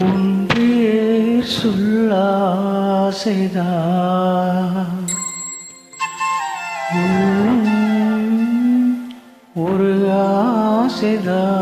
உன் பேர் சொல்ல ஆசைதான், ஒரு ஆசைதான்.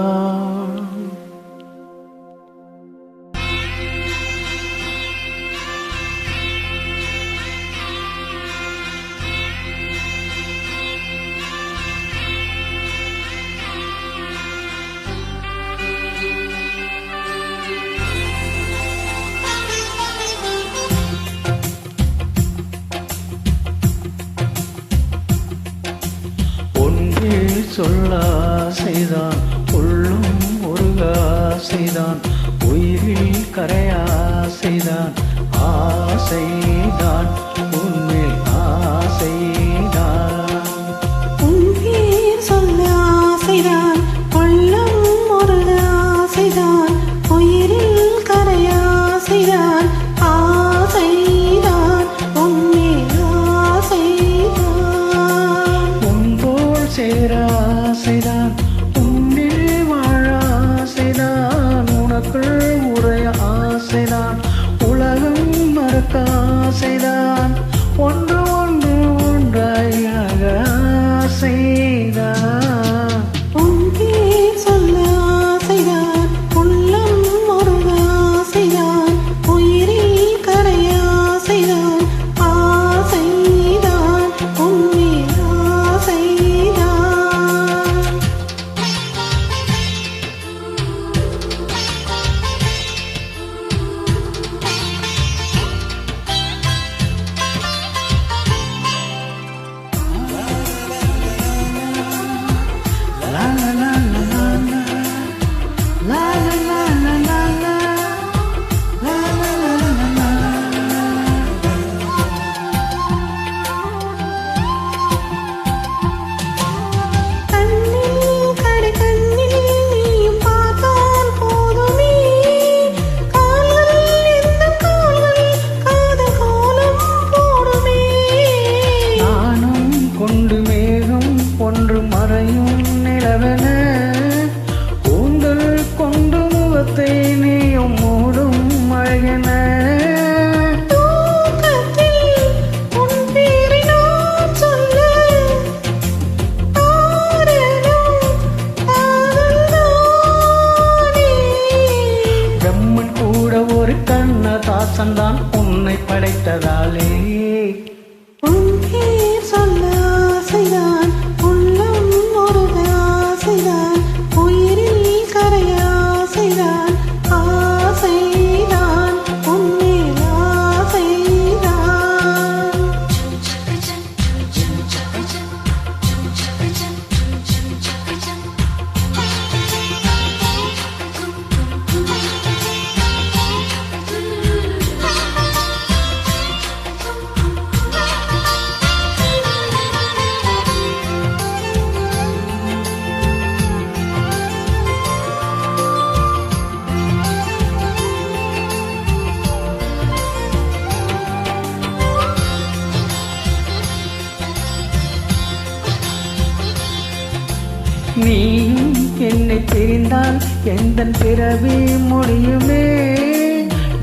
சொல்ல ஆசைதான், உள்ளும் ஒரு ஆசைதான், உயிரில் கரையாசைதான், ஆசைதான் உன்மேல் ஆசைதான். உன் பேர் சொல்ல ஆசைதான், உள்ளும் ஒரு ஆசைதான், உயிரில் கரையாசைதான், ஆசைதான் உன்மேல் ஆசைதான். உன்போல் சேர ஆசைதான், உன்னில் வாழ ஆசைதான், உனக்குள் உரைய ஆசைதான், உலகம் மறக்க ஆசைதான், ஒன்று ஒன்று ஒன்றாக ஆசைதான். உன் பேர் சொல்ல ஆசைதான், உள்ளம் ஒரு ஆசைதான், உயிரில் கரைய ஆசைதான், ஆசைதான் உன்மேல் ஆசைதான். La la la la la la, la la la la la la, la la la la la la. கண்ணில் கடை கண்ணில் நீயும் பார்த்தால் போதுமே, கால்கள் இந்த கால்கள் காதல் கோலம் போடுமே. நானும் கொண்டு மேகம் ஒன்று மறையும் நிலவென, கூந்தல் கொண்டு முகத்தை நீயும் மூடும் அழகென. தூக்கத்தில் உன் பேரை நான் சொல்ல, ஆடலும் காதல்தானே. பிரம்மன் கூட ஒரு கண்ணதாசன் தான் உன்னை படைத்ததாலே. உன் பேர் சொல்ல ஆசைதான், உள்ளம் ஒரு ஆசைதான், உயிரில் கரைய ஆசைதான், ஆசைதான் உன்மேல் ஆசைதான். நீ என்னை பிரிந்தால் எந்தன் பிறவி முடியுமே,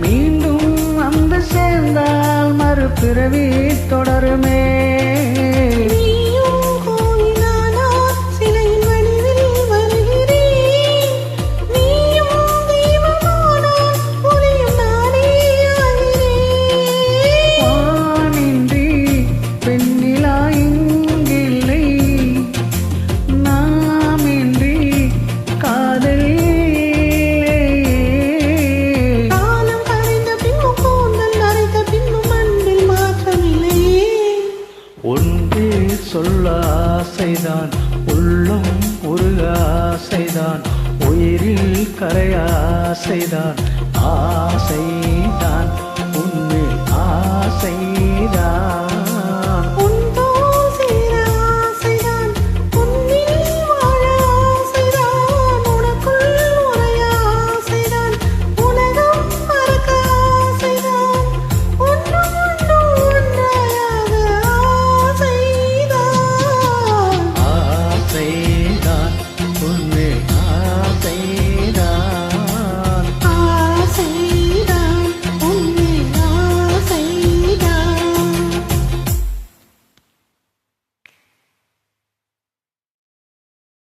மீண்டும் வந்து சேர்ந்தால் மறுபிறவி தொடருமே. நீயும் கோயிலானால் சிலையின் வடிவில் வருகிறேன், நீயும் தெய்வமானால் ஒளியும் நானே ஆகிறேன். வானின்றி பெண்ணிலா இங்கில்லை, நாமின்றி காதல் காலம் கரைந்த பின்னும் கூந்தல் நரைத்த பின்னும் அன்பில் மாற்றமில்லையே. ஒன்று சொல்ல ஆசைதான், உள்ளம் ஒரு ஆசைதான், உயிரில் கரையாசைதான், ஆசைதான் உன்மேல் ஆசைதான்.